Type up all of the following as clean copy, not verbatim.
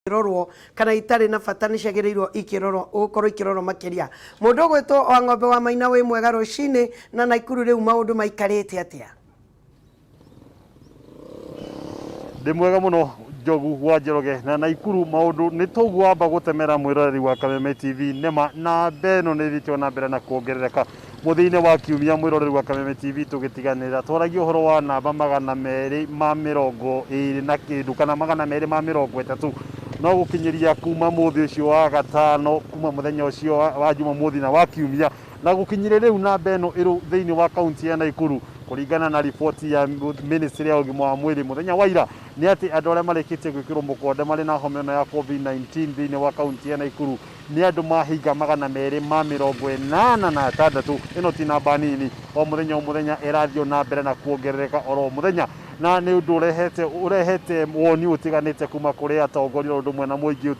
rorwo kana itari na bata ni ciagiriirwo ikirorwo ukorwo ikirorwo makiria mundu gwitwo wa ng'ombe wa Maina wi mwega rucini na Naikuru riu maundu maikarite atia ndi mwega muno Njogu wa Njoroge na Naikuru maundu ni tugwamba gutemera mwiroreri wa Kameme TV nema na beno ni thitwo na mbere na kuongerereka muthini wa kiumia mwiroreri wa Kameme TV tugitiganira twaragia uhoro wa namba 220 na kindu kana 230 no gukinyiria kuma muthi ucio wa gatano kuma muthenya ucio wa Jumamothi na wa kiumia na gukinyire riu namba eno iru thiini wa kaunti ya Naikuru kuringana na ripoti ya ministry ya ugima wa mwiri muthenya wa ira ni ati andu aria marikitie gwikirwo mukonde mari na homa ino ya COVID-19 thiini wa kaunti ya Naikuru ni andu mahinga 286 ino ti namba nini o muthenya irathio na mbere na kuongerereka oro muthenya na ni undu urehete woni utiganite kuma kuri atongoria undu mwena muingi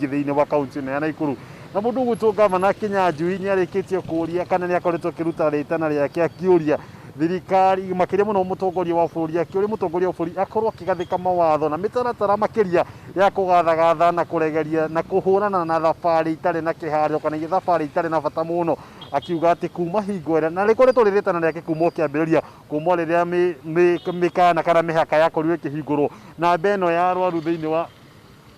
thiini wa kaunti ya Naikuru na mundu gwitwo gavana Kinyanjui ni arikitie kuria kana ni akoretwo kiruta ritana riake akiuria thirikari makiria muno mutongoria wa bururi akiuria mutongoria wa bururi akorwo akigathika mawatho na mitaratara makiria ya kugathagatha na kuregeria na kuhurana na thabari itari na kihario kana thabari itari na bata muno akiuga ati kuma hingo ira na rikoretwo riritana riake kuma kiambiriria kuma riria mikana kana mihaka yakorirwo ikihingurwo na beno ya arwaru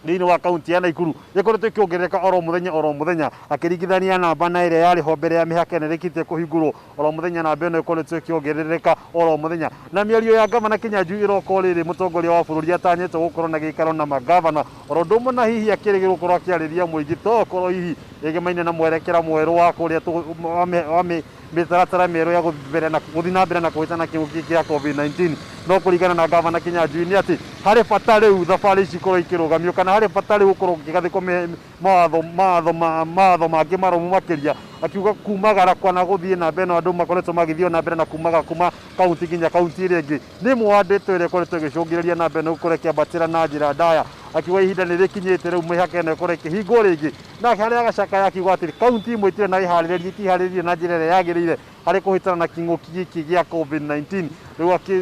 thiini wa kaunti ya Naikuru ikoretwo ikiongerereka oro muthenya akiringithania namba na ire yari ho mbere ya mihaka ene rikitie kuhingurwo oro muthenya na beno ikoretwo ikiongerereka oro muthenya na miario ya gavana Kinyanjui iroko riri mutongoria wa bururi atanyete gukorwo na gikaro na magavana oro ndumo na hihi akirigirwo gukorwo akiariria muingi to korwo hihi igimaine na mwerekera mweru wa kuria mitaratara mieru ya guthi na mbere na kuhitana kinguki kia COVID-19 no kuringana na gavana Kinyanjui ni ati hari bata riu thabari ici korwo ikirugamio kana hari bata riu gukorwo gigathiko mawatho mangi marumu makiria akiuga kumagara kwana guthie na mbere andu makoretwo magithio na mbere na kuma kaunti nginya kaunti iri ingi ni mwandito ire koretwo gicungiriria na mbere gukorwo kiambatira na njira ndaya akiuga ihinda ni rikinyite riu mihaka ene korwo ikihingwo ringi na haria agacaka yakiuga ati kaunti imwe itire na iharirie na njira ire yagirire hari kuhitana na kinguki giki gia COVID-19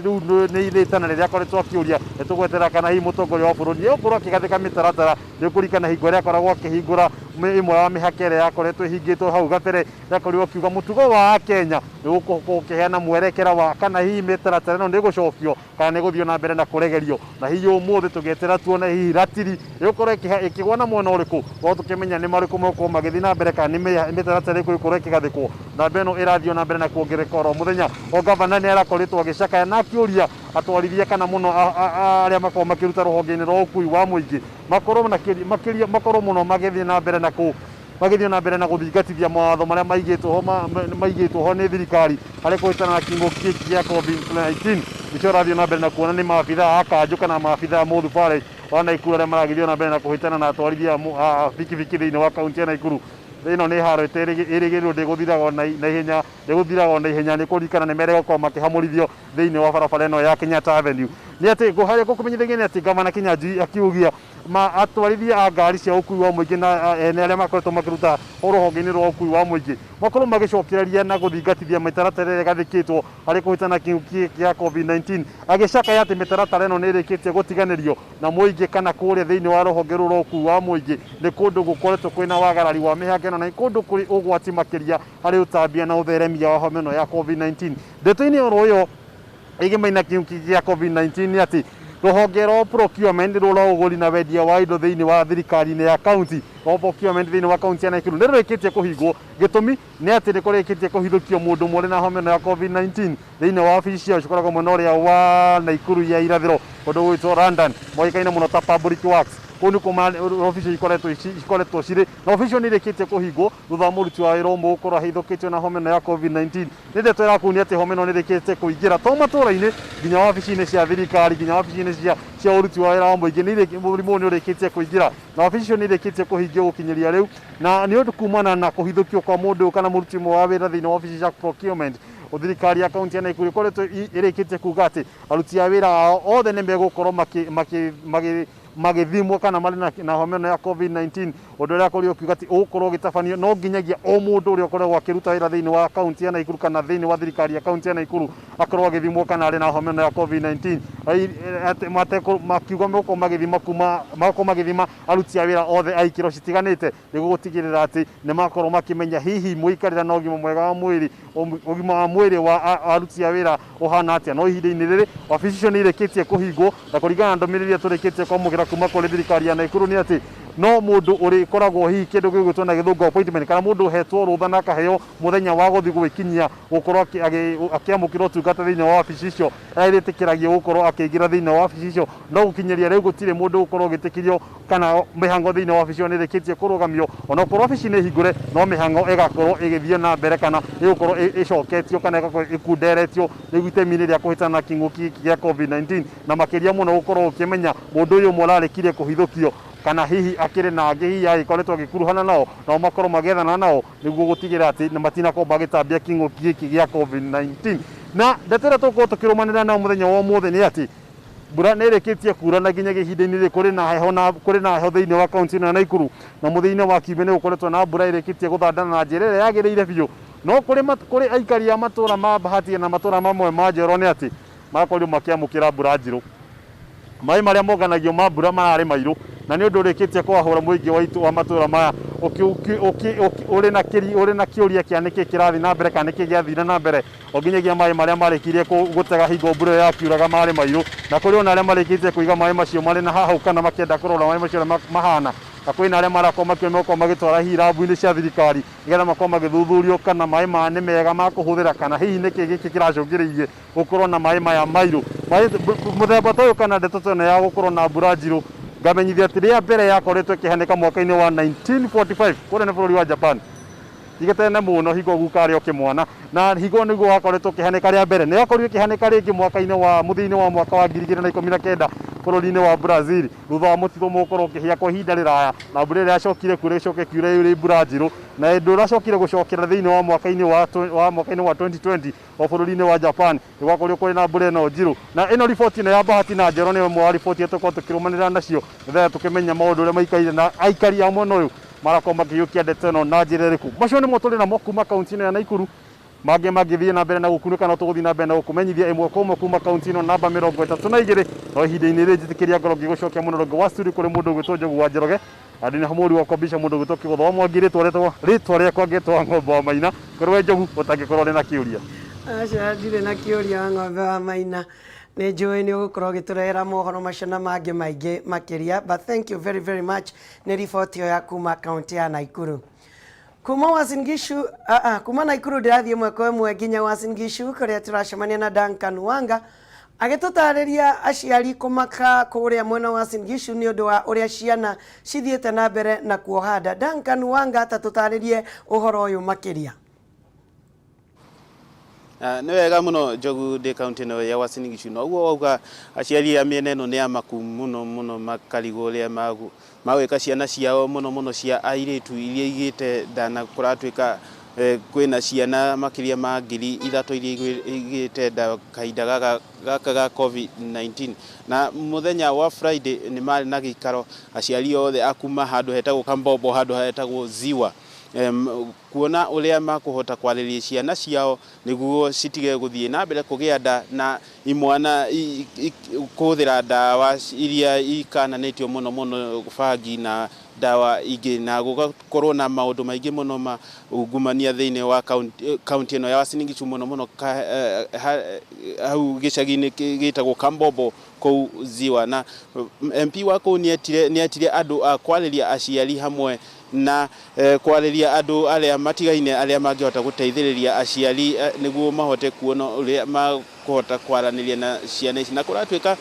riu ni ithitana riria akoretwo akiuria nitugwetera kana hi mutongoria wa bururi ni ukorwo akigathika mitaratara ni kurikana hingo ria akoragwo akihingura imwe wa mihaka ire yakoretwo ihingitwo hau gabere yakorirwo akiuga mutugo wa Kenya ni gukorwo ukiheana mwerekera wa kana hi mitaratara no ni gucokio kana ni guthio na mbere na kuregerio na hihi umuthi tugetera tuone hihi ratiri gukorwo ikigwa na mwena uriku wa tukimenya ni mariku moko magithi na mbere kana ni mitaratara ikorwo ikigathikwo na beno irathio na mbere na kuongereka oro muthenya o gavana ni arakoritwo agicaka na akiuria atwarithia kana muno aria makorwo makiruta ruhonge-ini rwa ukui wa muingi makorwo muno magithie na mbere na guthingatithia mawatho maria maigitwo ho ni thirikari hari kuhitana na kinguki gia COVID-19 nicio rathio na mbere na kuona ni maabitha a kanju kana maabitha a muthubarĩ wa Naikuru aria maragithio na mbere na kuhitana na atwarithia bikibiki thiini wa kaunti ya Naikuru ino ni haro irigirwo ndiguthiragwo na ihenya ni kurikana ni mere gukorwo makihamurithio thiini wa barabara ino ya Kenyatta Avenue ni ati haria gukumenyithania ni ati gavana Kinyanjui akiugia atwarithia a ngari cia ukui wa muingi na ene aria makoretwo makiruta ruhonge-ini rwa ukui wa muingi makorwo magicokereria na guthingatithia mitaratara iria gathikitwo hari kuhitana kinguki gia COVID-19 agicaka ati mitaratara ino ni irikitie gutiganirio na muingi kana kuria thiini wa ruhonge rwa ukui wa muingi ni kundu gukoretwo kwina wagarari wa mihaka ino na kundu kuri ugwati makiria hari utambia na utheremia wa homa ino ya COVID-19 ndeto-ini oro uyo igimaina kinguki gia COVID-19 ni ati ruhonge rwa procurement rwa uguri na wendia wa indo thiini wa thirikari-ini ya kaunti rwa procurement thiini wa kaunti ya Naikuru ni rurikitie kuhingwo gitumi ni ati ni kurikitie kuhithukio mundu mwene na homa ino ya COVID-19 thiini wa wabici ciao cikoragwo mwena uria wa Naikuru ya irathiro undu gwitwo London moikaine muno ta Public Works kuni kuma ofisi ikoretwo ciri na ofisi ni rikitie kuhingwo thutha muruti wa wira umwe gukorwo ahithukitio na homa ino ya COVID-19 ni ndeto irakunia ati homa ino ni rikitie kuingira to matura-ini nginya wabici-ini cia thirikari nginya wabici-ini cia uruti wa wira wa muingi ni murimu ni urikitie kuingira na wabici ni rikitie kuhingio gukinyiria riu na ni undu kumana na kuhithukio kwa mundu kana muruti wa wira thiini wa wabici cia procurement thirikari ya kaunti ya Naikuru ikoretwo irikitie kuga ati aruti a wira ao othe ni megukorwo magithimwo kana marĩ na homa ĩno ya COVID-19 ũndũ ũrĩa akorirwo akiuga atĩ ũgũkorwo ũgĩtabanio no nginyagia o mũndũ ũrĩa ũkoragwo akĩruta wĩra thĩinĩ wa kaunti ya Naikuru kana thĩinĩ wa thirikari ya kaunti ya Naikuru akorwo agĩthimwo kana arĩ na homa ĩno ya COVID-19 makiuga megũkorwo magĩthima aruti a wĩra othe a ikĩro citiganĩte nĩguo gũtigĩrĩra atĩ nĩ makorwo makĩmenya hihi mũikarĩre na ũgima mwega wa mwĩrĩ wa aruti a wĩra ũhana atĩa. No ihinda-inĩ rĩrĩ wabici icio nĩ irĩkĩtie kũhingwo na kũringana na ndũmĩrĩri ĩrĩa tũrĩkĩtie kwamũkĩra kuma kũrĩ thirikari ya Naikuru nĩ atĩ no mũndũ ũrĩkoragwo hihi kĩndũ gĩgwĩtwo na gĩthũngũ appointment kana mũndũ ũhetwo rũtha na akaheo mũthenya wa gũthiĩ gwĩkinyia gũkorwo akĩamũkĩra ũtungata thĩinĩ wa wabici icio arĩtĩkĩragio gũkorwo akĩingĩra thĩinĩ wa wabici icio. No gũkinyĩria rĩu gũtirĩ mũndũ gũkorwo ũgĩtĩkĩrio kana mĩhango thĩinĩ wa wabici ĩyo nĩ ĩrĩkĩtie kũrũgamio. Ona okorwo wabici nĩ hingũre no mĩhango ĩgakorwo ĩgĩthiĩ na mbere kana ĩgũkorwo ĩcoketio kana ĩgakorwo ĩkunderetio nĩguo itemi-inĩ rĩa kũhĩtana na kĩng'ũki gĩa COVID-19 na makĩria mũno gũkorwo ũkĩmenya mũndũ ũyũ ũmwe ũrarĩkirie kũhithũkio kana hihi akĩrĩ na angĩ hihi agĩkoretwo agĩkuruhana nao nao makorwo magĩethana nao nĩguo gũtigĩrĩra atĩ nĩ matinakorwo magĩtambia kĩng'ũki gĩkĩ gĩa COVID-19. Na ndeto ĩrĩa tũgũkorwo tũkĩrũmanĩrĩra nayo mũthenya wa ũmũthĩ nĩ atĩ mbura nĩ ĩrĩkĩtie kuura na nginya ihinda-inĩ rĩrĩ kũrĩ na heho thĩinĩ wa kaunti ĩno ya Naikuru na mũthia-inĩ wa kiumia nĩ gũkoretwo na mbura ĩrĩkĩtie gũthandana na njĩra ĩrĩa yagĩrĩire biũ. No kũrĩ aikari a matũũra ma Bahati na matũũra mamwe ma Njoro nĩ atĩ marakorirwo makĩamũkĩra mbura njirũ. Maĩ marĩa monganagio ma mbura mararĩ mairũ na nĩ ũndũ ũrĩkĩtie kwahũra mũingĩ wa matũũra maya ũrĩ na kĩũria kĩa nĩkĩ kĩrathiĩ na mbere kana nĩkĩ gĩathire na mbere o nginyagia maĩ marĩa marĩkirie gũtega hingo mbura ĩyo yakiuraga marĩ mairũ na kũrĩ ona arĩa marĩkĩtie kũiga maĩ macio marĩ na hahau kana makĩenda kũrora maĩ macio mahana na kwĩ na arĩa marakorwo magĩkorwo magĩtwara hihi rabu-inĩ cia thirikari nĩgetha makorwo magĩthuthurio kana maĩ maya nĩ mega ma kũhũthĩra kana hihi nĩkĩ gĩkĩ kĩracũngĩrĩirie gũkorwo na maĩ maya mairũ. Mũthemba ta ũyũ kana ndeto ta ĩno ya gũkorwo na mbura njirũ ngamenyithia atĩ rĩa mbere yakoretwo ĩkĩhanĩka mwaka-inĩ wa 1945 kũrĩa nĩ bũrũri wa Japan tigatene mũno hingo guka arĩ o kĩmwana na hingo nĩguo wakoretwo ũkĩhanĩka rĩa mbere nĩ yakorirwo ĩkĩhanĩka rĩngĩ mwaka-inĩ wa mũthia-inĩ wa mwaka wa 2019 bũrũri-inĩ wa Brazil thutha wa mũtitũ gũkorwo ũkĩhĩa kwa ihinda rĩraya na mbura ĩrĩa yacokire kuura ĩcoke kiure ĩrĩ mbura njirũ na ũndũ ũracokire gũcokera thĩinĩ wa mwaka-inĩ wa 2020 o bũrũri-inĩ wa Japan nĩ gwakorirwo kũrĩ na mbura ĩno njirũ na ĩno riboti ĩno ya Bahati na Njoro nĩ ĩmwe wa riboti iria tũkorwo tũkĩrũmanĩrĩra nacio nĩgetha tũkĩmenya maũndũ ũrĩa maikaire na aikari a mwena ũyũ marakorwo makĩiyũkia ndeto ĩno na njĩra ĩrĩkũ. Macio nĩmo tũrĩ namo kuma kaunti-inĩ ya Naikuru mangĩ mangĩthiĩ na mbere na gũkunĩka no tũgũthiĩ na mbere na gũkũmenyithia ĩmwe kwa ĩmwe kuma kaunti ĩno namba 32 no ihinda-inĩ rĩrĩ njĩtĩkĩria ngorwo ngĩgũcokia mũno wa studio kũrĩ mũndũ ũgwĩtwo Njogu wa Njoroge na ndĩ na mũri wa kwambisha mũndũ ũgwĩtwo Kĩgũtho wa Mwangi rĩtwa rĩakwa ngĩtwo Ng'ombe wa Maina kũrĩ Njogu ũtangĩkorwo ũrĩ na kĩũria. Aca ndirĩ na kĩũria Ng'ombe wa Maina nĩ njũĩ nĩ ũgũkorwo ũgĩtũrehera mohoro macio na mangĩ maingĩ makĩria but thank you very very much nĩ riboti ĩyo ya kuma kaunti ya Naikuru. Kuma Uasin Gishu kuma Naikuru ndĩrathiĩ ĩmwe kwa ĩmwe nginya Uasin Gishu kũrĩa tũracemania na Duncan Wanga agĩtũtarĩria aciari kũmaka kũrĩa mwena wa Uasin Gishu nĩ ũndũ wa ũrĩa ciana cithiĩte na mbere na kuoha nda. Duncan Wanga atatũtarĩrie ũhoro ũyũ makĩria. Nĩ wega mũno Njogu ndĩ kaunti ĩno ya Uasin Gishu noguo wauga aciari a mĩena ĩno nĩ amaku mũno makarigwo ũrĩa magwĩka ciana ciao mũno cia airĩtu iria igĩte nda na kũratuĩka kwĩna ciana makĩria ma 3,000 iria igĩte nda kahinda gaka ga COVID-19 na mũthenya wa Friday nĩ marĩ na gĩikaro aciari othe akuma handũ hetagwo Kambobo handũ hetagwo Ziwa kuona ũrĩa makũhota kwarĩria ciana ciao nĩguo citige gũthiĩ na mbere kũgĩa nda na imwana kũhũthĩra ndawa iria ikananĩtio mũno bangi na ndawa ingĩ na gũgakorwo na maũndũ maingĩ mũno ma ungumania thĩinĩ wa kaunti ĩno ya Uasin Gishu mũno hau gĩcagi-inĩ gĩtagwo Kambobo kũu Ziwa na MP wa kũu nĩ etire andũ a kwarĩria aciari hamwe na kwarĩria andũ arĩa matigaine arĩa mangĩhota gũteithĩrĩria aciari nĩguo mahote kuona ũrĩa makũhota kwaranĩria na ciana ici na kũratuĩka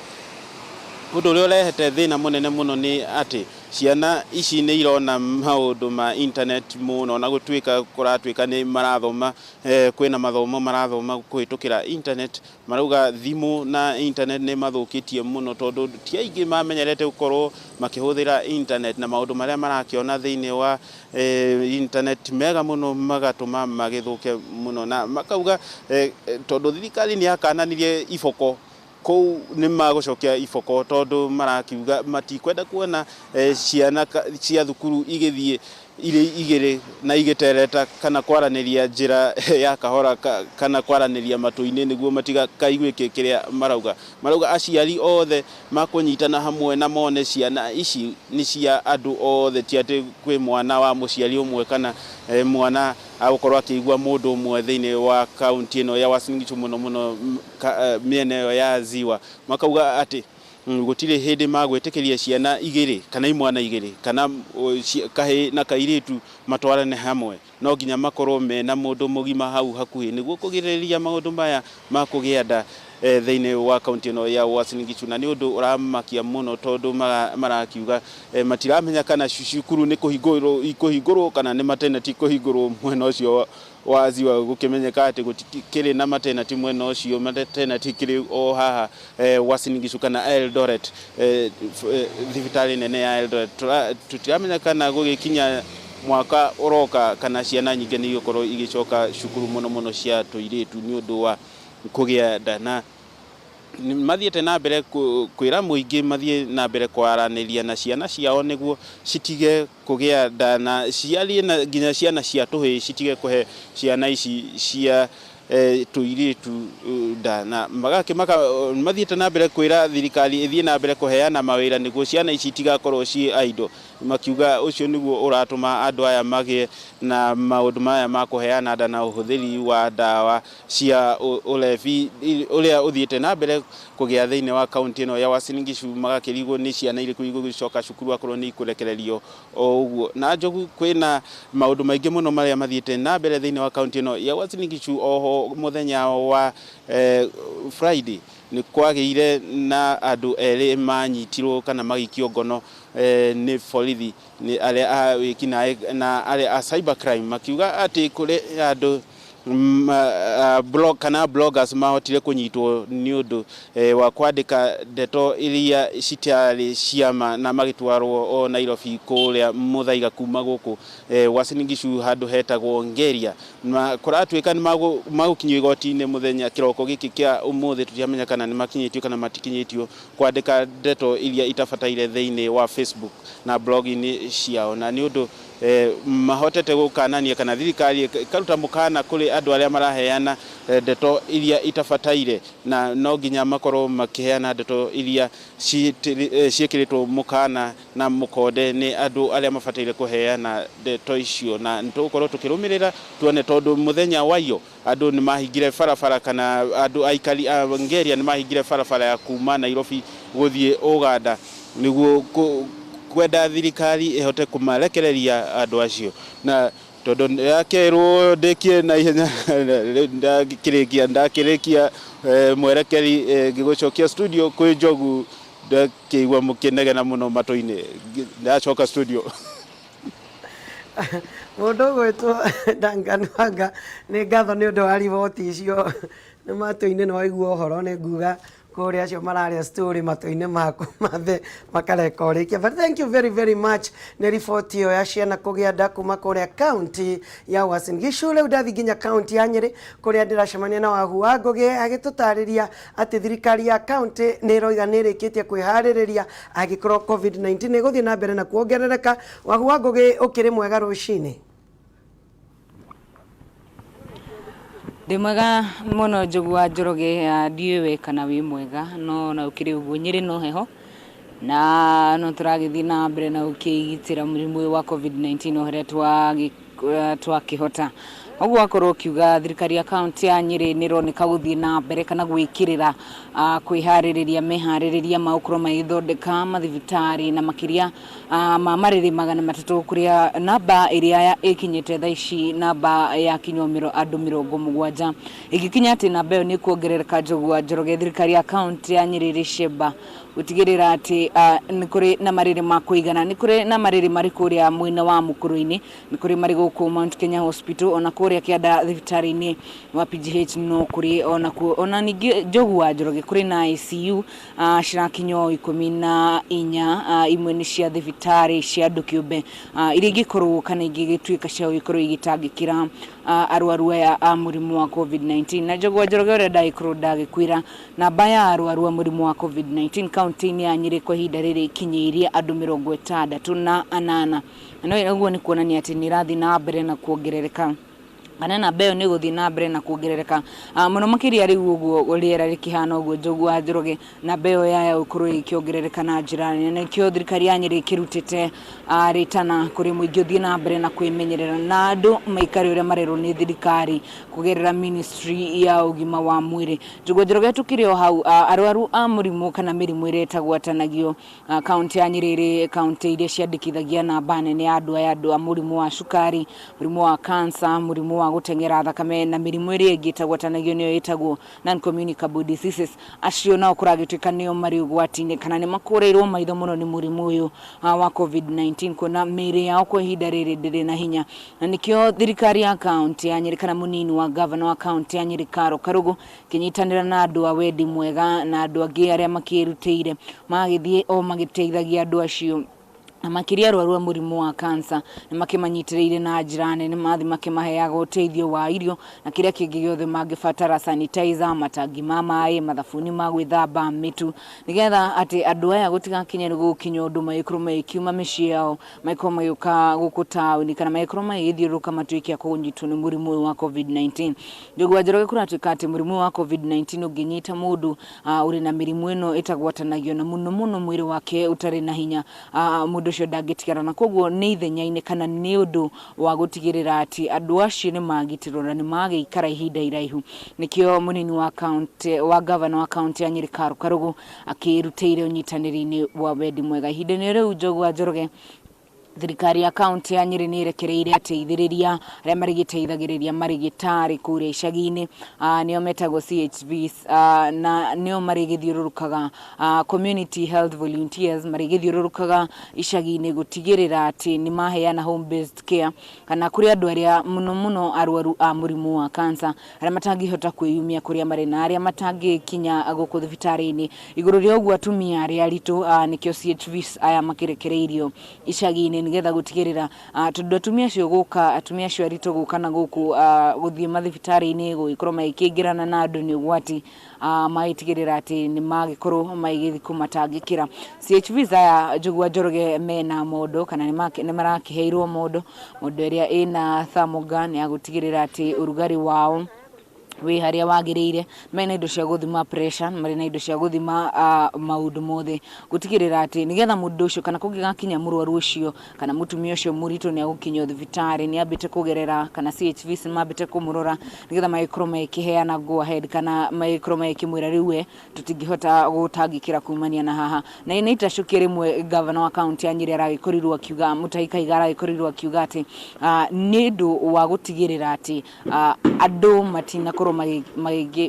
ũndũ ũrĩa ũrehete thĩna mũnene mũno nĩ atĩ ciana ici nĩ irona maũndũ ma internet mũno na gũtuĩka kũratuĩka nĩ marathoma kwĩna mathomo marathoma kũhĩtũkĩra internet marauga thimũ na internet nĩ mathũkĩtie mũno tondũ ti aingĩ mamenyerete gũkorwo makĩhũthĩra internet na maũndũ marĩa marakĩona thĩinĩ wa internet mega mũno magatũma magĩthũke mũno na makauga tondũ thirikari nĩ yakananirie iboko kou nĩ magũcokia iboko tondũ marakiuga matikwenda kuona ciana cia thukuru igĩthiĩ irĩ igĩrĩ na igĩtereta kana kwaranĩria njĩra ya kahora kana kwaranĩria matũ-inĩ nĩguo matigakaigwĩke kĩrĩa marauga aciari othe makũnyitana hamwe na mone ciana ici nĩ cia andũ othe ti atĩ kwĩ mwana wa mũciari ũmwe kana mwana agũkorwo akĩigua mũndũ ũmwe thĩinĩ wa kaunti ĩno ya Uasin Gishu mũno mĩena ĩyo ya Ziwa makauga atĩ gũtirĩ hĩndĩ magwĩtĩkĩria ciana igĩrĩ kana imwana igĩrĩ kana kahĩ na kairĩtu matwarane hamwe no nginya makorwo mena mũndũ mũgima hau hakuhĩ nĩguo kũgirĩrĩria maũndũ maya ma kũgĩa nda thĩinĩ wa kaunti ĩno ya Uasin Gishu na nĩ ũndũ ũramakia mũno tondũ marakiuga matiramenya kana cukuru nĩ kũhingũrwo kana nĩ maternity kũhingũrwo mwena ũcio wa Ziwa gũkĩmenyeka atĩ gũtikĩrĩ na maternity mwena ũcio maternity kĩrĩ o haha Uasin Gishu kana Eldoret thibitarĩ nene ya Eldoret tutiramenya kana gũgĩkinya mwaka ũroka kana ciana nyingĩ nĩ igũkorwo igĩcoka cukuru mũno cia tũirĩtu nĩ ũndũ wa kũgĩa nda na mathiĩte na mbere kwĩra mũingĩ mathiĩ na mbere kwaranĩria na ciana ciao nĩguo citige kũgĩa nda na ciarie na nginya ciana cia tũhĩĩ citige kũhe ciana ici cia tũirĩtu nda na mathiĩte na mbere kwĩra thirikari ĩthiĩ na mbere kũheana mawĩra nĩguo ciana ici itigakorwo ciĩ idle makiuga ũcio nĩguo ũratũma andũ aya magĩe na maũndũ maya ma kũheana nda na ũhũthĩri wa ndawa cia ũlevi ũrĩa ũthiĩte na mbere kũgĩa thĩinĩ wa kaunti ĩno ya Uasin Gishu magakĩrigwo nĩ ciana irĩkũ igũgĩcoka cukuru akorwo nĩ ikũrekererio o ũguo na njogu kwĩna maũndũ maingĩ mũno marĩa mathiĩte na mbere thĩinĩ wa kaunti ĩno ya Uasin Gishu oho mũthenya wa Friday nĩ kwagĩire na andũ erĩ manyitirwo kana magĩikio ngono nĩ borithi nĩ arĩa wĩkinaĩ na arĩa a cyber crime makiuga atĩ kũrĩ andũ kana bloggers mahotire kũnyitwo nĩ ũndũ wa kwandĩka ndeto iria citarĩ ciama na magĩtwarwo o Nairobi kũrĩa mũthaiga kuma gũkũ Uasin Gishu handũ hetagwo Ngeria na kũratuĩka nĩ magũkinyio igoti-inĩ mũthenya kĩroko gĩkĩ kĩa ũmũthĩ tũtiamenya kana nĩ makinyĩtio kana matikinyĩtio kwandĩka ndeto iria itabataire thĩinĩ wa Facebook na blog-inĩ ciao na nĩ ũndũ mahotete gũkanania kana thirikari ĩkaruta mũkana kũrĩ andũ arĩa maraheana ndeto iria itabataire na no nginya makorwo makĩheana ndeto iria ciĩkĩrĩtwo mũkana na mũkonde nĩ andũ arĩa mabataire kũheana ndeto icio na nĩtũgũkorwo tũkĩrũmĩrĩra tuone tondũ mũthenya wayo andũ nĩ mahingire barabara kana andũ aikari a Ngeria nĩ mahingire barabara ya kuma Nairobi gũthiĩ Uganda nĩguo kwenda thirikari ihote kumarekereria andũ acio na tondũ yakerwo ndĩkie na ihenya ndakĩrĩkia mwerekeri ngĩgũcokia studio kwĩ Njogu ndakĩigua mũkĩnegena mũno matũ-inĩ ndacoka studio mũndũ gwĩtwo Duncan Wanga nĩ ngatho nĩ ũndũ wa riboti icio nĩ matũ-inĩ nĩ waigua ũhoro nĩ nguga kũrĩa acio mararia story matũ-inĩ maku mathe makareka ũrĩkia but thank you very much nĩ riboti ĩyo ya ciana kũgĩa nda kuma kũrĩa kaunti ya Uasin Gishu rĩu ndathi nginya kaunti ya Nyĩrĩ kũrĩa ndĩracemania na Wahu wa Ngũgĩ agĩtũtarĩria atĩ thirikari ya kaunti nĩ ĩroiga nĩ ĩrĩkĩtie kwĩharĩrĩria angĩkorwo COVID-19 nĩ gũthiĩ na mbere na kuongerereka. Wahu wa Ngũgĩ ũkĩrĩ mwega rũcinĩ? Ndimwega muno Njogu wa Njoroge ndiwe kana wi mwega no na ukiri uguo Nyĩrĩ no heho na no turagithii na mbere na ukigitira mũrimũ wa COVID-19 oherea twakihota oguo akorwo kiuga thirikari ya kaunti ya Nyĩrĩ nĩ roneka gũthiĩ na mbere kana gwĩkĩrĩra kwĩharĩrĩria meharĩrĩria maũkorwo magĩthondeka mathibitarĩ na makĩria ma marĩrĩ 300 kũrĩa namba ĩrĩa ĩkinyĩte thaa ici namba ya kinywo andũ 70 ĩgĩkinya atĩ namba ĩyo nĩ kuongerereka. Njogu wa Njoroge thirikari ya kaunti ya Nyĩrĩ Rĩcemba gutigirira ati ni kuri na mariri ma kuigana ni kuri na mariri mari kuria mwina wa Mukuru-ini ni kuri mari guku Mount Kenya Hospital ona kuria kianda thibitari-ini wa PGH no kuri ona ni Njogu wa Njoroge kuri na ICU cirakinyo 14 imwe ni cia thibitari cia andu kiumbe iria ingikorwo kana ingigituika cia ikorwo igitangikira arwaru a murimu wa COVID-19 na Njogu wa Njoroge ore ndaikorwo ndagikwira namba ya arwaru a murimu wa COVID-19 kaunti-ini ya Nyeri kwa ihinda riri kinyiirie andu 68 no uguo ni kuonania ati ni rathi na mbere na kuongerereka ana beo ni guthi na mbere na kuongerereka muno makiria riu uguo riera rikihana uguo Njogu wa Njoroge na beo ya ukuru ikiongerereka na njira nene kio thirikari ya Nyeri kirutite ritana kuri muingi uthi na mbere na kwimenyerera na andu maikari uria marero ni thirikari kugerera ministry ya ugima wa mwiri. Njogu wa Njoroge tukirio hau arwaru a murimu kana mirimu iretagwatanagio kaunti ya Nyeri kaunti iria ciandikithagia na banene ya andu a murimu wa cukari, murimu wa cancer, murimu wa gutengera thakame na mirimu iria igitagwatanagio niyo itagwo non communicable diseases acio nao kuragituika niyo mari ugwati-ini kana ni makureirwo maitho muno ni murimu uyu wa COVID-19 kuna miri yao kwa ihinda riri ndiri na hinya na nikio thirikari ya kaunti ya Nyeri kana munini wa governor wa kaunti ya Nyeri Karo Karugu kinyitanira na andu a wendi mwega na andu angi aria makirutire magithie o magiteithagia andu acio makiria arwaru a murimu wa cancer ni makimanyitiriire na njira nene mathi makimaheaga uteithio wa irio na kiria kingi giothe mangibatara sanitizer matangi ma mai mathafuni ma gwithamba mitu nigetha ati andu aya gutigakinye gukinyo undu maikuru maikiuma micii yao maiko mayuka guku tauni kana maikuru maigithiuruka matuikia kunyitwo ni murimu wa COVID-19. Njogu wa Njoroge kuratuika ati murimu wa COVID-19 unginyita mundu uri na mirimu ino itagwatanagio na muno mwiri wake utari na hinya mundu cio ndagitigara na koguo ni ithenya-ini kana ni undu wa gutigirira ati andu acio ni magitirwo na ni magiikara ihinda iraihu nikio munini wa county wa governor wa county ya Nyeri Karo Karugu akirutire unyitaniri-ini wa wendi mwega ihinda-ini riu Njogu wa Njoroge thirikari ya kaunti ya Nyeri ni irekereire ateithiriria aria marigiteithagiriria marigitari kuria icagi-ini nio metagwo CHVs na nio marigithiururukaga community health volunteers marigithiururukaga icagi-ini gutigirira ati ni maheana home based care kana kuri andu aria muno arwaru a murimu wa cancer aria matangihota kwiyumia kuria mari na aria matangikinya guku thibitari-ini iguru ria uguo atumia aria aritu nikio CHVs aya makirekereirio icagi-ini nigetha gutigirira tondu atumia cio guka atumia cio arito guka na guku guthie mathibitari-ini guikorwo maikingirana na andu ni ugwati maitigirira ati ni magikorwo maigithiku matangikira CHVs aya Njogu wa Njoroge mena modo kana ni marakiheirwo modo iria ina thermogun ya gutigirira ati urugari wao we haria wagiriire mena indo cia guthima pressure mari na indo cia guthima maundu mothe gutigirira ati nigetha mundu ucio kana kungigakinya murwaru ucio kana mutumia ucio murito ni agukinywo thibitari ni ambite kugerera kana CHVs mambite kumurora nigetha maikorwo maikiheana go ahead kana maikorwo maikimwira riu tutingihota gutangikira kumania na haha na ina itacukia rimwe governor wa county ya Nyeri aragikorirwo akiuga Mutahi Kahiga agikorirwo akiuga ati ni ndu wa gutigirira ati andu matina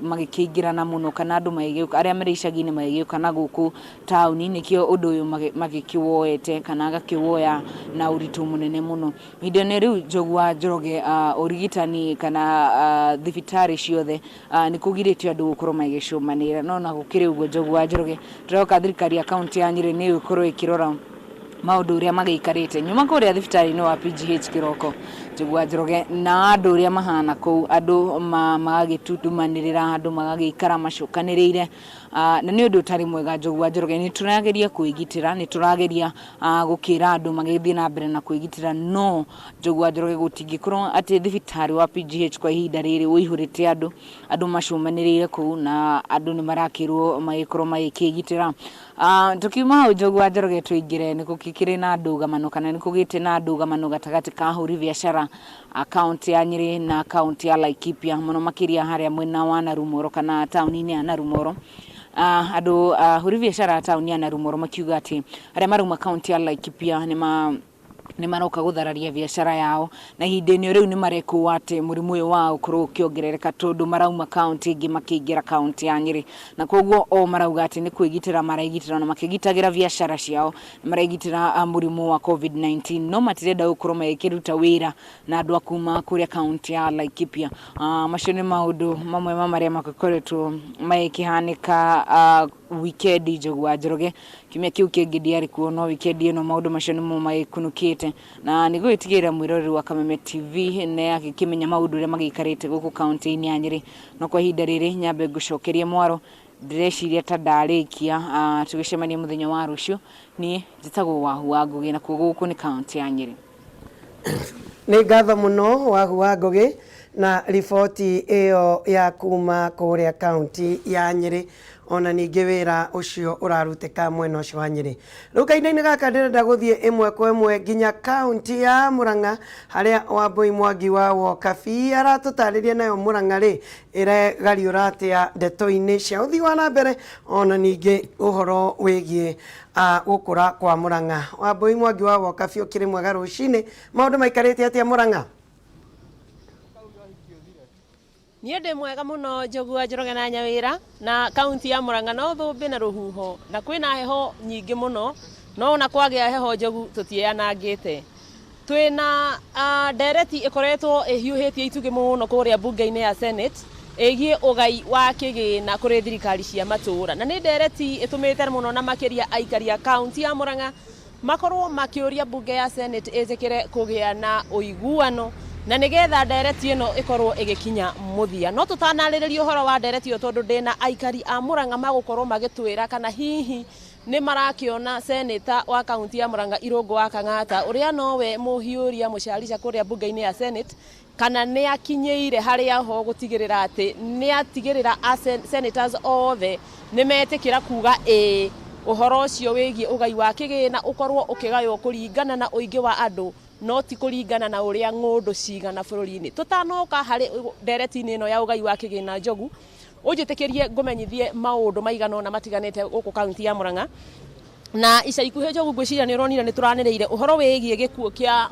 magikingirana muno kana andu magigiuka aria mari icagi-ini magigiuka na guku tauni nikio undu uyu magikiwoete kana agakiwoya na uritu munene muno ihinda-ini riu Njogu wa Njoroge urigitani kana thibitari ciothe ni kugiritio andu gukorwo magicumanira no na gukiri uguo Njogu wa Njoroge turoka thirikari ya kaunti ya Nyeri ni gukorwo ikirora maundu uria magiikarite nyuma kuria thibitari-ini wa PGH Kiroko Njogu wa Njoroge na andu uria mahana ku andu magagitutumanirira andu magagiikara macukaniriire na ni undu utari mwega Njogu wa Njoroge ni turageria kuigitira ni turageria gukira andu magithie na mbere na kuigitira no Njogu wa Njoroge gutingikorwo ati thibitari wa PGH kwa ihinda riri uihurite andu macumaniriire ku na andu ni marakirwo magikorwo magikigitira tukiuma Njogu wa Njoroge tuingire ni kukikire na ndugamano kana ni kugite na ndugamano gatagati ka huri biashara akaunti ya Nyeri na akaunti ya Laikipia muno makiria haria mwena wa Narumoro kana tauni-ini ya Narumoro huri biashara tauni ya Narumoro makiuga ati aria maruma akaunti ya Laikipia nĩ maroka guthararia biacara yao na ihinda-inĩ rĩu nĩ marekwo atĩ mũrimũ ũyũ wa ũkorwo ũkĩongerereka tondũ marauma kaunti ingĩ makĩingĩra kaunti ya Nyĩrĩ, na koguo o marauga atĩ nĩ kwĩgitĩra maregitĩra na makĩgitagĩra biacara ciao nĩ maregitĩra mũrimũ wa COVID-19 no matirenda gũkorwo magĩkĩruta wĩra na andũ a kuma kũrĩa kaunti ya Laikipia. Macio nĩ maũndũ mamwe marĩa makoretwo magĩkĩhanĩka weekend Njogu wa Njoroge. Kiumia kĩu kĩngĩ ndiarĩ kuo no weekend ĩno maũndũ macio nĩmo magĩkunũkĩte na nĩ gwĩtigĩra mwĩroreri wa Kameme TV nĩ agĩkĩmenya maũndũ ũrĩa magĩikarĩte gũkũ kaunti-inĩ ya Nyĩrĩ, no kwa ihinda rĩrĩ nyambe ngũcokerie mwaro ndĩreciria ta ndarĩkia tũgĩcemania mũthenya wa rũciũ. Niĩ njĩtagwo Wahu wa Ngũgĩ na kuo gũkũ nĩ kaunti ya Nyĩrĩ. Nĩ ngatho mũno Wahu wa Ngũgĩ na riboti ĩyo ya kuma kũrĩa kaunti ya Nyĩrĩ ona ningĩ wĩra ũcio ũrarutĩka mwena ũcio wa Nyĩrĩ. Rĩu kahinda-inĩ gaka ndĩrenda gũthiĩ ĩmwe kwa ĩmwe nginya kaunti ya Mũrang'a harĩa Wambui Mwangi wa Wokabi aratũtarĩria nayo Mũrang'a rĩ ĩregariũra atĩa ndeto-inĩ cia ũthii wa na mbere ona ningĩ ũhoro wĩgiĩ gũkũra kwa Mũrang'a. Wambui Mwangi wa Wokabi ũkĩrĩ mwega rũcinĩ, maũndũ maikarĩte atĩa Mũrang'a? Niĩ ndĩ mwega mũno Njogu wa Njoroge na Nyawĩra na kaunti ya Mũrang'a no thũmbĩ na rũhuho na kwĩna heho nyingĩ mũno no ona kwagĩa heho Njogu tũtianangĩte. Twĩna ndereti ĩkoretwo ĩhiũhĩtie itugĩ mũno kũrĩa bunge-inĩ ya Senate ĩgiĩ ũgai wa kĩgĩna kũrĩ thirikari cia matũũra, na nĩ ndereti ĩtũmĩte mũno na makĩria aikari a kaunti ya Mũrang'a makorwo makĩũria bunge ya Senate ĩtĩkĩre kũgĩa na ũiguano na nigetha ndereti ĩno ĩkorwo ĩgĩkinya mũthia. No tũtanarĩrĩria ũhoro wa ndereti ĩyo tondũ ndĩna aikari a Mũrang'a magũkorwo magĩtwĩra kana hihi nĩ marakĩona seneta wa kaunti ya Mũrang'a Irũngũ wa Kang'ata ũrĩa nowe mũhiũria mũcarica kũrĩa bunge-inĩ ya Senate kana nĩ akinyĩire harĩa ho gũtigĩrĩra atĩ nĩ atigĩrĩra senators othe nĩ metĩkĩra kuga ũhoro ũcio wĩgiĩ ũgai wa kĩgĩna ũkorwo ũkĩgaywo kũringana na ũingĩ wa andũ no ti kũringana na ũrĩa ng'ũndũ cigana bũrũri-inĩ. Tũtanoka harĩ ndereti-inĩ ĩno ya ũgai wa kĩgĩna Njogu ũnjĩtĩkĩrie ngũmenyithie maũndũ maigana ona matiganĩte gũkũ kaunti ya Mũrang'a. Na ica ikuhĩ Njogu ngwĩciria nĩ ũronire nĩ tũranĩrĩire ũhoro wĩgiĩ gĩkuũ kĩa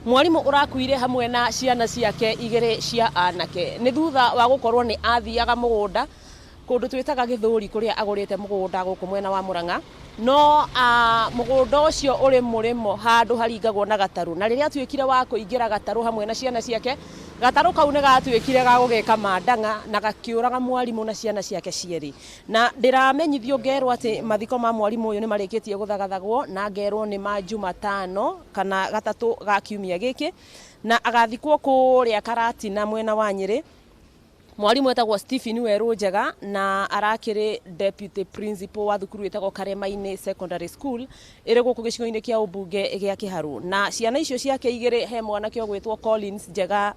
mwarimũ ũrakuire hamwe na ciana ciake igĩrĩ cia anake nĩ thutha wa gũkorwo nĩ athiaga mũgũnda kũndũ twĩtaga Gĩthũri kũrĩa agũrĩte mũgũnda gũkũ mwena wa Mũrang'a no mũgũnda ũcio ũrĩ mũrĩmo handũ haringagwo na gatarũ na rĩrĩa atuĩkire wa kũingĩra gatarũ hamwe na ciana ciake gatarũ kau nĩ gatuĩkire ga gũgeka mandang'a na gakĩũraga mwarimũ na ciana ciake cierĩ. Na ndĩramenyithio ngerwo atĩ mathiko ma mwarimũ ũyũ nĩ marĩkĩtie gũthagathagwo na ngerwo nĩ ma Jumatano kana gatatũ ga kiumia gĩkĩ na agathikwo kũrĩa Karatina mwena wa Nyĩrĩ. Mwarimũ etagwo Stephen Werũ Njega na arakĩrĩ deputy principal wa thukuru etagwo Karema-inĩ Secondary School ĩrĩ gũkũ gĩcigo-inĩ kĩa ũmbunge gĩa Kĩharũ. Na ciana icio ciake igĩrĩ he mwanake ũgwĩtwo Collins Njega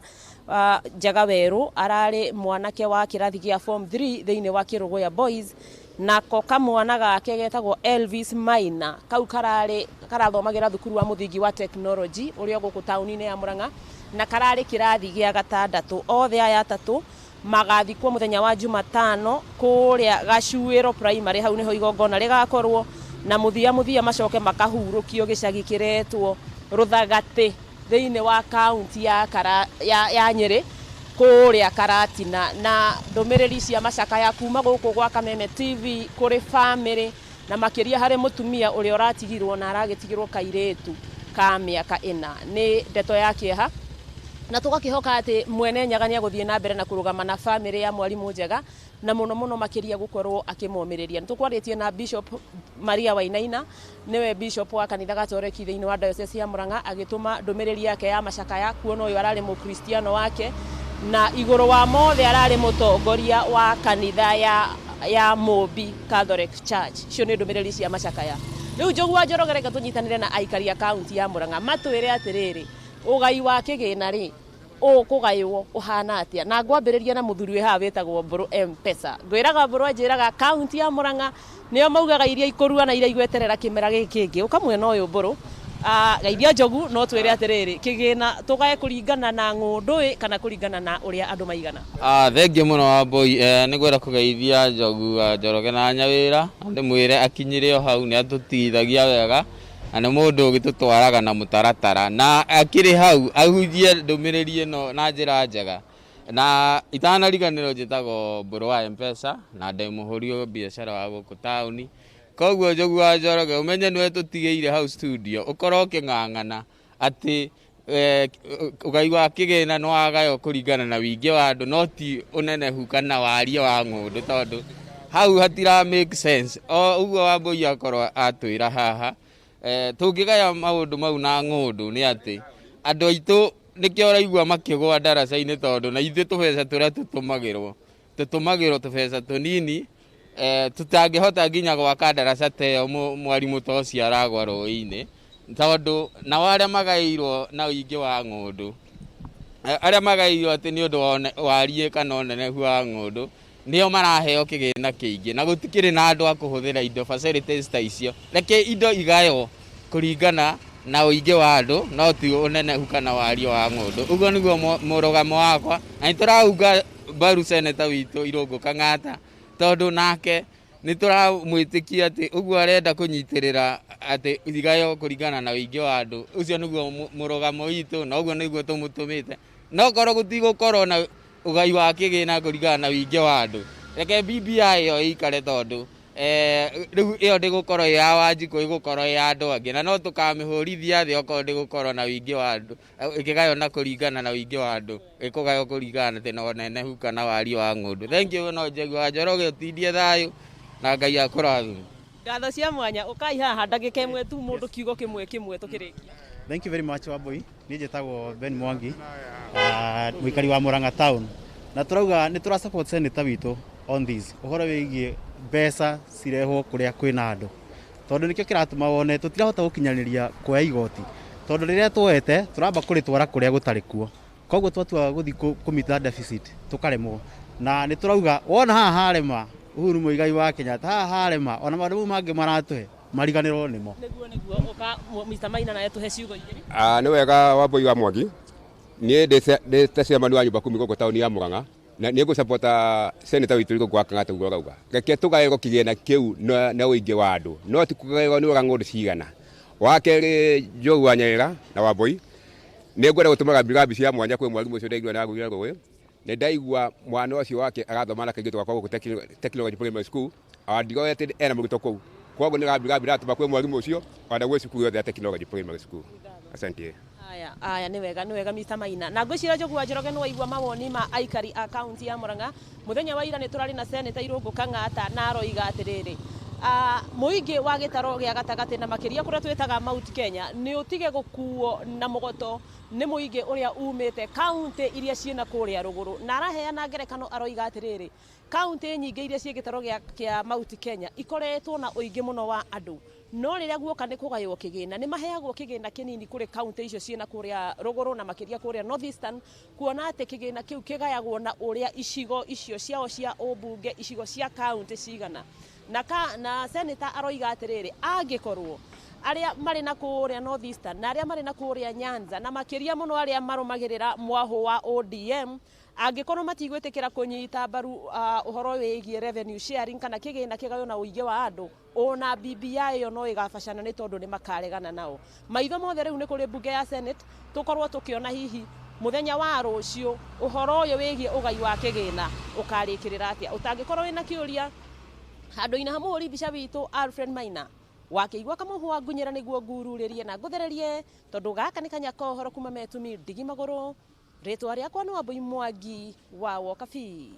Werũ ararĩ mwanake wa kĩrathi gĩa form 3 thĩinĩ wa Kĩrũgũya Boys nako kamwana gake getagwo Elvis Maina kau karathomagĩra thukuru wa mũthingi wa technology ũrĩa gũkũ taũni-inĩ ya Mũrang'a na kararĩ kĩrathi gĩa gatandatũ. Othe aya atatũ magathikwo mũthenya wa Jumatano kũrĩa Gacuĩro primary hau niho igongona rĩgakorwo na mũthia macoke makahurũkio gĩcagi kĩretwo Rũthagatĩ thĩinĩ wa kaunti ya Nyĩrĩ kũrĩa Karatina. Na ndũmĩrĩri cia macakaya kuma gũkũ gwa Kameme TV kũrĩ family na makĩria harĩ mũtumia ũrĩa ũratigirwo na aragĩtigirwo kairĩtu ka mĩaka 4 nĩ ndeto ya kĩeha na tũgakĩhoka atĩ mwene Nyaga nĩ agũthiĩ na mbere na kũrũgama na famĩlĩ ya mwarimũ Njega na mũno makĩria gũkorwo akĩmomĩrĩria. Nĩtũkwarĩtie na Bishop Maria Wainaina niwe bishop wa kanitha gatoreki thĩinĩ wa diocese ya Mũrang'a agĩtũma ndũmĩrĩri yake ya macakaya kuona ũyũ ararĩ mũkristiano wake na igũrũ wa mothe ararĩ mũtongoria wa kanitha ya Mũmbi Catholic Church. Icio nĩ ndũmĩrĩri cia macakaya. Rĩu Njogu wa Njoroge reke tũnyitanĩre na aikari a kaunti ya Mũrang'a matwĩre atĩrĩrĩ ũgai wa kĩgĩna rĩ ũkũgaywo ũhana atĩa. Na ngwambĩrĩria na mũthuri wĩ haha wĩtagwo Mbũrũ M-Pesa. Ngwĩraga Mbũrũ anjĩraga kaunti ya Mũrang'a nĩo maugaga iria ikũrua na iria igweterera kĩmera gĩkĩ kĩngĩ. Ũkamwena ũyũ Mbũrũ geithia Njogu no twĩre atĩrĩrĩ kĩgĩna tũgaye kũringana na ng'ũndũ kana kũringana na ũrĩa andũ maigana. Thengiũ mũno Wambui nĩ ngwenda kũgeithia Njogu wa Njoroge na Nyawĩra ndĩmwĩre akinyĩre o hau nĩ atũtithagia wega na nĩ mũndũ ũgĩtũtwaraga na mũtaratara na akĩrĩ hau ahunjie ndũmĩrĩri ĩno na njĩra njega na itanariganĩrwo njĩtagwo Mbũrũ wa M-Pesa na ndĩ mũhũri biacara wa gũkũ taũni. Koguo Njogu wa Njoroge ũmenye nĩwe tũtigĩire hau studio ũkorwo ũkĩng'ang'ana atĩ ũgai wa kĩgĩna nĩ wagayo kũringana na wĩingĩ wa andũ no ti ũnenehu kana warie wa ng'ũndũ tondũ hau hatira make sense. Ũguo Wambũi akorwo atwĩra haha tũngĩgaya maũndũ mau na ng'ũndũ nĩ atĩ andũ aitũ nĩkĩo ũraigua makĩgwa ndaraca-inĩ tondũ na ithuĩ tũbeca tũrĩa tũtũmagĩrwo tũbeca tũnini tutangĩhota nginya gwaka ndaraca ta ĩyo mwarimũ ta ũcio aragwa rũĩ-inĩ tondũ nao arĩa magaĩirwo na ũingĩ wa ng'ũndũ arĩa magaĩirwo atĩ nĩ ũndũ warie kana ũnenehu wa ng'ũndũ nĩo maraheo kĩgĩna kĩingĩ na gũtikĩrĩ na andũ a kũhũthĩra indo facilities ta icio. Reke indo igayo kũringana na ũingĩ wa andũ no ti ũnenehu kana warie wa ng'ũndũ. Ũguo nĩguo mũrũgamo wakwa na nĩtũrauga mbaru seneta witũ Irũngũ Kang'ata tondũ nake nĩtũramwĩtĩkia atĩ ũguo arenda kũnyitĩrĩra atĩ igayo kũringana na ũingĩ wa andũ. Ũcio nĩguo mũrũgamo witũ na ũguo nĩguo tũmũtũmĩte no korwo gũtigũkorwo na ũgai wa kĩgĩna kũringana na ũingĩ wa andũ reke BBI ĩyo ĩikare tondũ rĩu ĩyo ndĩgũkorwo ya Wanjikũ ĩgũkorwo ya andũ angĩ na no tũkamĩhũrithia thĩ okorwo ndĩgũkorwo na ũingĩ wa andũ ĩkĩgayo na kũringana na ũingĩ wa andũ ĩkũgayo kũringana atĩ na ũnenehu kana warie wa ng'ũndũ. Thank you no Njogu wa Njoroge ũtindie thayũ na Ngai akũrathime. Ngatho cia mwanya ũkai haha ndagĩka ĩmwe tu mũndũ kiugo kĩmwe tũkĩrĩkia. Thank you very much Wambũi. Niĩ njĩtagwo Ben Mwangi mũikari wa Murang'a town na tũrauga nĩ tũra support senator witũ on this ũhoro wĩgiĩ mbeca cirehwo kũrĩa kwĩna andũ tondũ nĩkĩo kĩratũma wone tũtirahota gũkinyanĩria kuoya igoti tondũ rĩrĩa tuoete tũramba kũrĩtwara kũrĩa gũtarĩ kuo koguo twatua gũthiĩ kũmita deficit tũkaremwo na nĩ tũrauga wona haha harema Uhuru Muigai wa Kenyatta haha harema ona maũndũ mangĩ maratũhe mariganĩrwo nĩmo. Nĩguo ũka Mr. Maina nawe tũhe ciugo igĩrĩ. Nĩ wega Wambũi wa Mwangi niĩ ndĩ chairman wa nyũmba kumi gũkũ taũni ya Murang'a na nĩ ngũsapota seneta witũ Irũngũ wa Kang'ata ũguo arauga reke tũgaĩrwo kĩgĩna kĩu na ũingĩ wa andũ no ti kũgaĩrwo nĩ ũra ng'ũndũ cigana. Wa kerĩ Njogu wa Nyarĩra na Wambũi nĩ ngwenda gũtũmaga mbirambi cia mwanya kwĩ mwarimũ ũcio ndaigua na agũire rũĩ nĩ ndaigua mwana ũcio wake arathoma na kaingĩ twakwa gũkũ Technology Primary School andigwo atĩ ena mũrutwo kũu koguo nĩ mbirambi ratũma kwĩ mwarimũ ũcio ona gwĩ cukuru yothe ya Technology Primary School. Asante. Aya nĩ wega Mr. Maina na ngwĩciria Njogu wa Njoroge nĩ waigua mawoni ma aikari a kaunti ya Murang'a. Mũthenya wa ira nĩ tũrarĩ na seneta Irũngũ Kang'ata na aroiga atĩrĩrĩ mũingĩ wa gĩtaro gĩa gatagatĩ na makĩria kũrĩa twĩtaga Mount Kenya nĩ ũtige gũkuo na mũgoto nĩ mũingĩ ũrĩa umĩte kaunti iria ciĩna kũrĩa rũgũrũ na araheana ngerekano aroiga atĩrĩrĩ kaunti nyingĩ iria ciĩ gĩtaro gĩa Mount Kenya ikoretwo na ũingĩ mũno wa andũ no rĩrĩa guoka nĩ kũgaywo kĩgĩna nĩ maheagwo kĩgĩna kĩnini kũrĩ kaunti icio ciĩna kũrĩa rũgũrũ na makĩria kũrĩa North Eastern kuona atĩ kĩgĩna kĩu kĩgayagwo na ũrĩa icigo icio ciao cia ũmbunge icigo cia kaunti cigana na seneta aroiga atĩrĩrĩ angĩkorwo arĩa marĩ na kũrĩa North Eastern na arĩa marĩ na kũrĩa Nyanza na makĩria mũno arĩa marũmagĩrĩra mwahũ wa ODM angĩkorwo matigwĩtĩkĩra kũnyita mbaru ũhoro wĩgiĩ revenue sharing kana kĩgĩna kĩgayo na ũingĩ wa andũ ona BBI ĩyo no ĩgabacana nĩ tondũ nĩ makaregana nao. Maitho mothe rĩu nĩ kũrĩ mbunge ya Senate tũkorwo tũkĩona hihi mũthenya wa rũciũ ũhoro ũyũ wĩgiĩ ũgai wa kĩgĩna ũkarĩkĩrĩra atĩa. Ũtangĩkorwo wĩna kĩũria handũ-inĩ ha mũhũri mbica witũ Alfred Maina wakĩigua kamũhũ ngunyĩra nĩguo ngururĩrie na ngũthererie tondũ gaka nĩ kanya ka ũhoro kuma Metumi Ndigi Magũrũ. Rĩtwa rĩakwa nĩ Wambũi Mwangi wa Wokabi.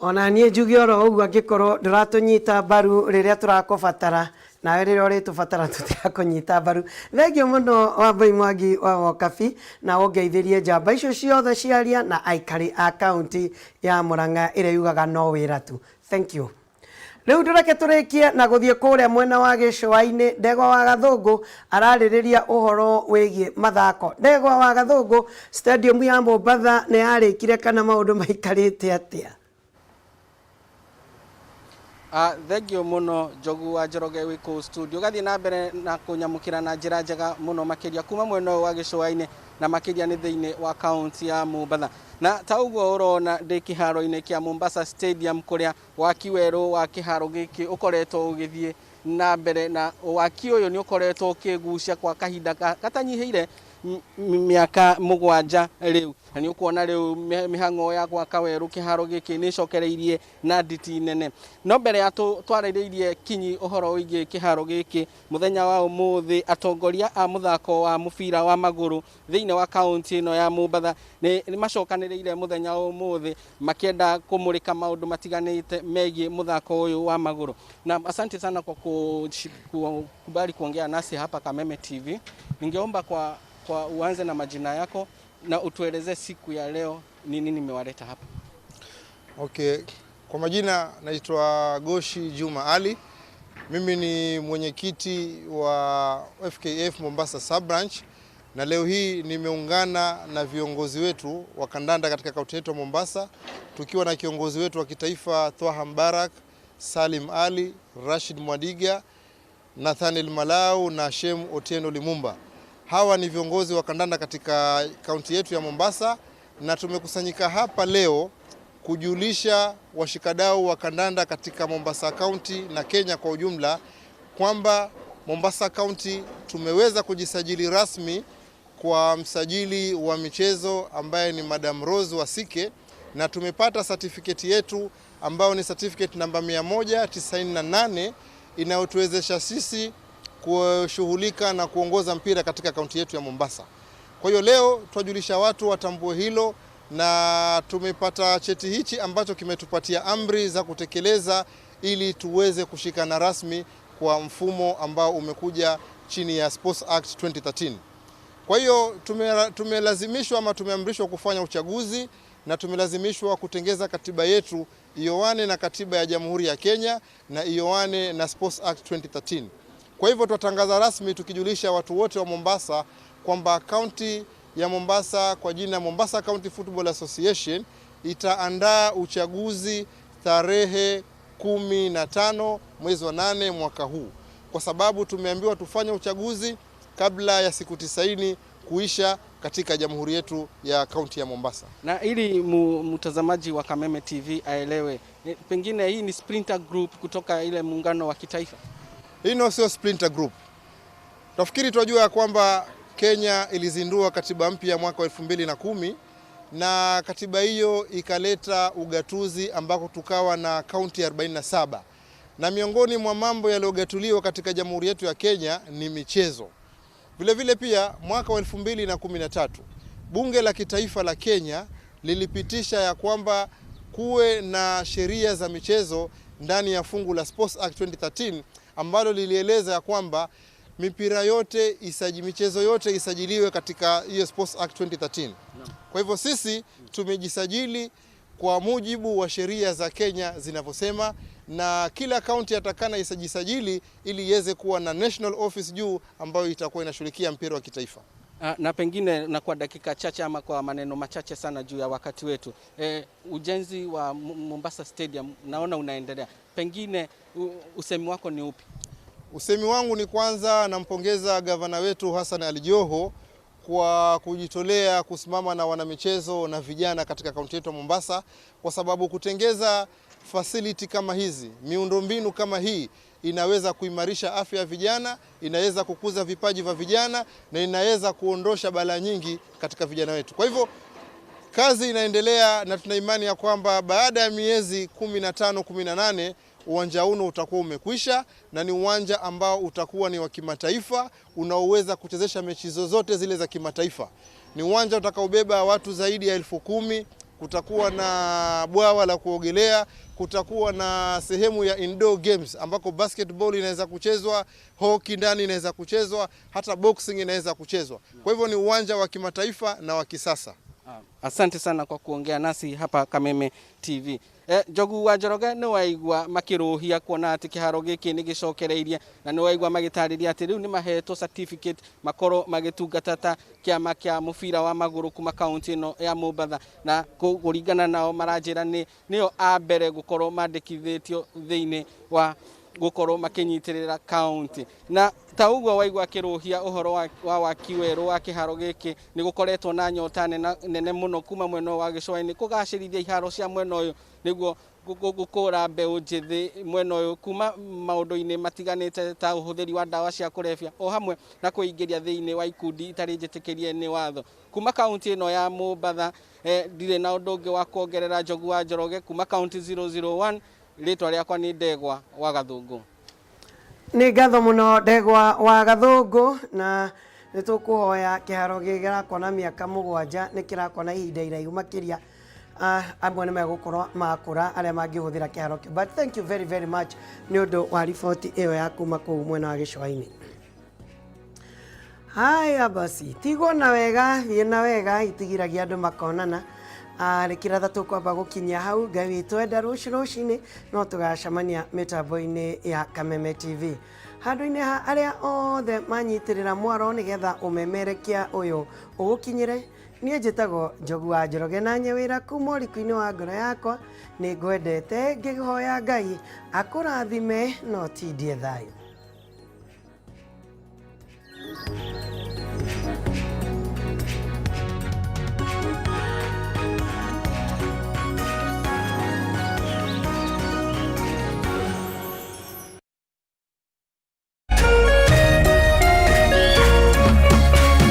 Ona niĩ njuge oro ũguo angĩkorwo ndũratũnyita mbaru rĩrĩa tũrakũbatara nawe rĩrĩa ũrĩtũbatara tũtirakũnyita mbaru. Thengio mũno Wambũi Mwangi wa Wokabi na wongeithĩrie njamba icio ciothe ciaria na aikari a kaunti ya Murang'a ĩrĩa yugaga no wĩra tu. Thank you. Rĩu ndũreke tũrĩkie na gũthiĩ kũrĩa mwena wa gĩcũa-inĩ. Ndegwa wa Gathũngũ ararĩrĩria ũhoro wĩgiĩ mathako. Ndegwa wa Gathũngũ stadium ya Mombatha nĩ yarĩkire kana maũndũ maikarĩte atĩa? Thengio mũno Njogu wa Njoroge wĩkũ studio gathiĩ na mbere na kũnyamũkĩra na njĩra njega mũno makĩria kuma mwena wa gĩcũa-inĩ na makĩria nĩ thĩinĩ wa kaunti ya Mombatha. Na ta ũguo ũrona ndĩ kĩharo-inĩ kĩa Mombasa Stadium kũrĩa waki werũ wa kĩharo gĩkĩ ũkoretwo ũgĩthiĩ na mbere na waki uyu ni ukoretwo ukigucia kwa kahinda gatanyihiire miaka 7 riu na ni ukuona riu mihango ya gwaka weru kiharo giki ni cokereirie na nditi nene no mbere ya twaraireirie kinyi uhoro wigi kiharo giki muthenya wa umuthi atongoria a muthako wa mubira wa maguru thiine wa kaunti ino ya Mombatha ni macokaniriire muthenya wa umuthi makienda kumurika maundu matiganite megie muthako uyu wa maguru. Na asante sana kwa kubali kuongea nasi hapa Kameme TV. Ningeomba kwa uanze na majina yako na utueleze siku ya leo ni nini nimewaleta hapa. Okay, kwa majina naitwa Goshi Juma Ali. Mimi ni mwenyekiti wa FKF Mombasa Sub Branch na leo hii nimeungana na viongozi wetu wa kandanda katika kaunti yetu ya Mombasa tukiwa na kiongozi wetu wa kitaifa Twaha Mbarak, Salim Ali, Rashid Mwadiga, Nathaniel Malau na Shem Otieno Limumba. Hawa ni viongozi wa kandanda katika kaunti yetu ya Mombasa na tumekusanyika hapa leo kujulisha washikadau wa kandanda katika Mombasa County na Kenya kwa ujumla kwamba Mombasa County tumeweza kujisajili rasmi kwa msajili wa michezo ambaye ni Madam Rose Wasike na tumepata certificate yetu ambayo ni certificate namba 198 inayotuwezesha sisi kushughulika na kuongoza mpira katika kaunti yetu ya Mombasa. Kwa hiyo leo tuwajulisha watu watambue hilo na tumepata cheti hichi ambacho kimetupatia amri za kutekeleza ili tuweze kushikana rasmi kwa mfumo ambao umekuja chini ya Sports Act 2013. Kwa hiyo tumelazimishwa ama tumeamrishwa kufanya uchaguzi na tumelazimishwa kutengeza katiba yetu ioane na katiba ya Jamhuri ya Kenya na ioane na Sports Act 2013. Kwa hivyo tutatangaza rasmi tukijulisha watu wote wa Mombasa kwamba kaunti ya Mombasa kwa jina Mombasa County Football Association itaandaa uchaguzi tarehe 15 mwezi wa 8 mwaka huu. Kwa sababu tumeambiwa tufanye uchaguzi kabla ya siku 90 kuisha katika jamhuri yetu ya kaunti ya Mombasa. Na ili mtazamaji wa Kameme TV aelewe, pengine hii ni splinter group kutoka ile muungano wa kitaifa? Hii sio splinter group. Tafikiri tunajua kwamba Kenya ilizindua katiba mpya mwaka wa 2010 na katiba hiyo ikaleta ugatuzi ambako tukawa na kaunti 47. Na miongoni mwa mambo yaliyogatuliwa katika jamhuri yetu ya Kenya ni michezo. Vile vile pia mwaka wa 2013 bunge la kitaifa la Kenya lilipitisha ya kwamba kuwe na sheria za michezo ndani ya fungu la Sports Act 2013 ambalo lilieleza ya kwamba michezo yote isajiliwe katika hiyo Sports Act 2013. Kwa hivyo sisi tumejisajili kwa mujibu wa sheria za Kenya zinavyosema na kila kaunti atakana isajisajili ili iweze kuwa na national office juu ambayo itakuwa inashughulikia mpira wa kitaifa. Na pengine na kwa dakika chache ama kwa maneno machache sana juu ya wakati wetu, ujenzi wa Mombasa Stadium naona unaendelea. Pengine usemi wako ni upi? Usemi wangu ni kwanza nampongeza gavana wetu Hassan Ali Joho kwa kujitolea kusimama na wanamichezo na vijana katika kaunti yetu ya Mombasa, kwa sababu kutengeza facility kama hizi, miundombinu kama hii inaweza kuimarisha afya ya vijana, inaweza kukuza vipaji vya vijana na inaweza kuondosha balaa nyingi katika vijana wetu. Kwa hivyo kazi inaendelea na tuna imani ya kwamba baada ya miezi 15-18 uwanja huu utakuwa umekwisha na ni uwanja ambao utakuwa ni wa kimataifa unaoweza kuchezesha mechi zozote zile za kimataifa. Ni uwanja utakaobeba watu zaidi ya 10,000, kutakuwa na bwawa la kuogelea, kutakuwa na sehemu ya indoor games ambako basketball inaweza kuchezwa, hockey ndani inaweza kuchezwa, hata boxing inaweza kuchezwa. Kwa hivyo ni uwanja wa kimataifa na wa kisasa. Asante sana kwa kuongea nasi hapa Kameme TV. Njogu wa Njoroge ni waigua makiruhia kuona ati kiharo giki ni gicokereirie na ni waigua magitariria ati riu ni mahetwo certificate makoro magitungata kiama kia mubira wa maguru kuma kaunti ino ya Mombatha na kuringana nao maranjira nio a mbere gukorwo mandikithitio thiini wa gukorwo makinyitirira kaunti. Na ta uguo waigua kiruhia uhoro wa waki weru wa kiharo giki ni gukoretwo na nyota nene muno kuma mweno wa gicwaini kugacirithia iharo cia mweno uyu niguo gukura mbeu njithi mwena uyu kuma maundu-ini matiganite ta uhuthiri wa ndawa cia kurebia o hamwe na kuingiria thiini wa ikundi itari njitikirie ni watho. Kuma kaunti ino ya Mombatha ndire na undu ungi wa kuongerera Njogu wa Njoroge. Kuma kaunti 001 ritwa riakwa ni Ndegwa wa Gathungu. Ni ngatho muno Ndegwa wa Gathungu, na nitukuhoya kiharo gigakorwo na miaka 7 nikirakorwo na ihinda iraihu makiria amwe nĩ megũkorwo makũra arĩa mangĩhũthĩra kĩharo kĩu. But thank you very very much nĩ ũndũ wa riboti ĩyo ya kuma kũu mwena wa gĩcũa-inĩ. Haya basi, tigwo na wega, thiĩ na wega, itigiragia andũ makonana. Rĩkĩra tũkwamba gũkinyia hau, Ngai witũ enda rũciinĩ no tũgacemania mĩtambo-inĩ ya Kameme TV. Handũ-inĩ ha arĩa othe manyitĩrĩra mwaro nĩgetha ũmemerekia ũyũ ũgũkinyĩre, niĩ njĩtagwo Njogu wa Njoroge na Nyawĩra kuma ũriku-inĩ wa ngoro yakwa. Nĩ ngwendete ngĩhoya Ngai akũrathime no tindie thayũ.